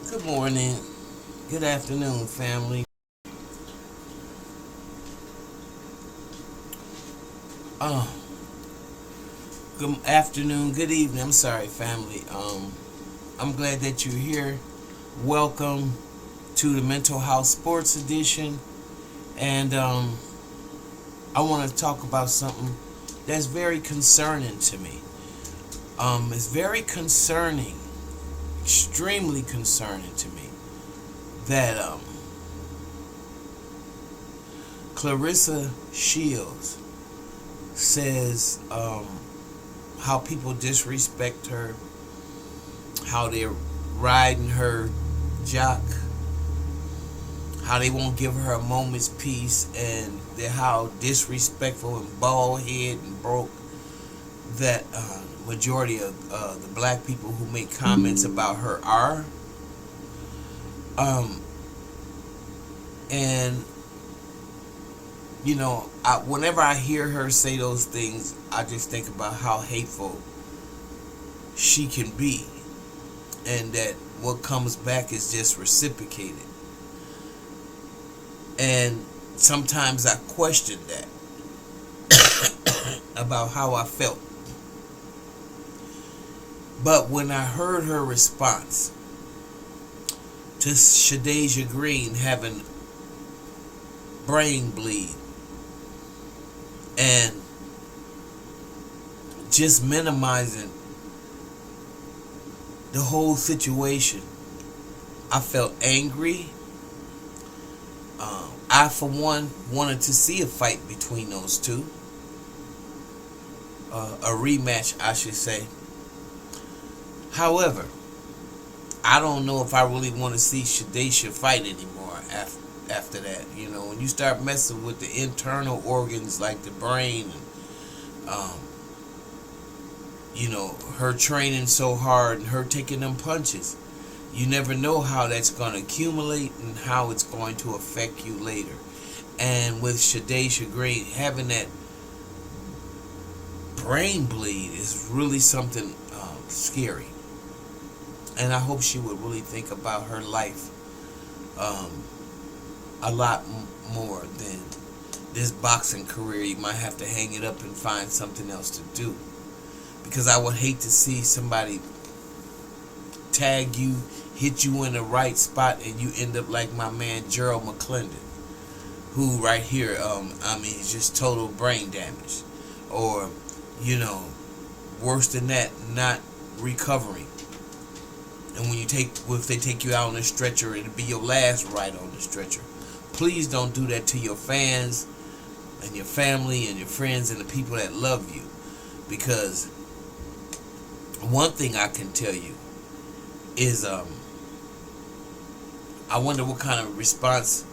Good morning, good afternoon, family. Uh, Good afternoon, good evening. I'm sorry, family. I'm glad that you're here. Welcome to the Mental Health Sports Edition, and I want to talk about something that's very concerning to me. It's very concerning, extremely concerning to me that Clarissa Shields says how people disrespect her, how they're riding her jock, how they won't give her a moment's peace, and how disrespectful and bald head and broke that majority of the black people who make comments about her are. And whenever I hear her say those things, I just think about how hateful she can be, and that what comes back is just reciprocated. And sometimes I question that about how I felt. But when I heard her response to Shadaisha Green having brain bleed and just minimizing the whole situation, I felt angry. I, for one, wanted to see a fight between those two. A rematch, I should say. However, I don't know if I really want to see Shadaisha fight anymore after that. When you start messing with the internal organs like the brain, and her training so hard and her taking them punches, you never know how that's going to accumulate and how it's going to affect you later. And with Shadaisha Green having that brain bleed is really something scary. And I hope she would really think about her life a lot more than this boxing career. You might have to hang it up and find something else to do, because I would hate to see somebody tag you, hit you in the right spot, and you end up like my man Gerald McClendon, who right here, is just total brain damage, or worse than that, not recovering. And if they take you out on a stretcher, it'll be your last ride on the stretcher. Please don't do that to your fans and your family and your friends and the people that love you. Because one thing I can tell you is I wonder what kind of response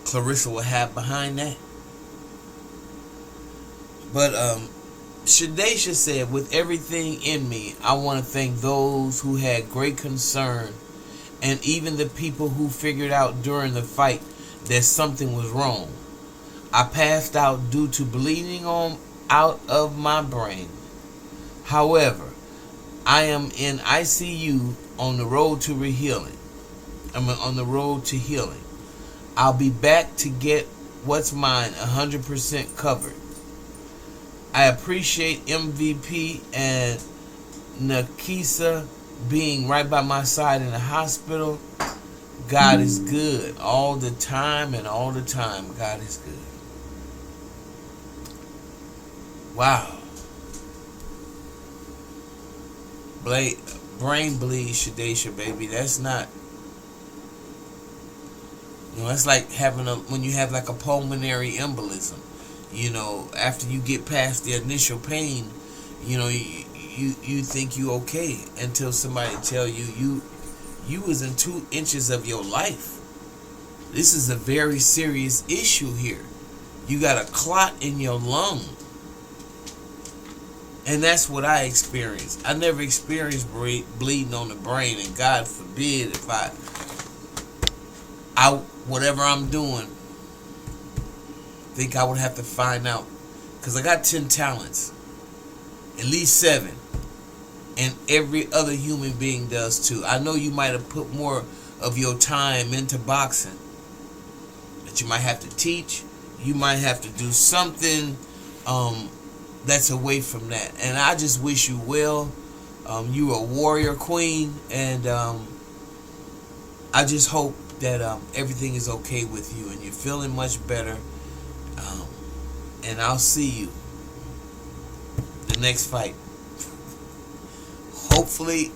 Clarissa will have behind that. But Shadaisha said, with everything in me, I want to thank those who had great concern, and even the people who figured out during the fight that something was wrong. I passed out due to bleeding out of my brain. However, I am in ICU on the road to healing. I'll be back to get what's mine 100% covered. I appreciate MVP and Nakisa being right by my side in the hospital. God is good all the time, and all the time God is good. Wow. Brain bleed, Shadaisha, baby. That's not... it's like when you have like a pulmonary embolism. After you get past the initial pain, you think you okay until somebody tell you was in 2 inches of your life. This is a very serious issue here. You got a clot in your lung. And that's what I experienced. I never experienced bleeding on the brain, and God forbid if I whatever I'm doing, think I would have to find out, because I got 10 talents, at least 7, And every other human being does too. I know you might have put more of your time into boxing, but you might have to teach. You might have to do something that's away from that. And I just wish you well. You're a warrior queen, and I just hope that everything is okay with you and you're feeling much better. And I'll see you the next fight. Hopefully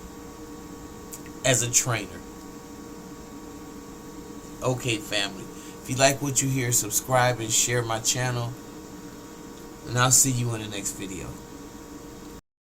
as a trainer. Okay, family. If you like what you hear, subscribe and share my channel. And I'll see you in the next video.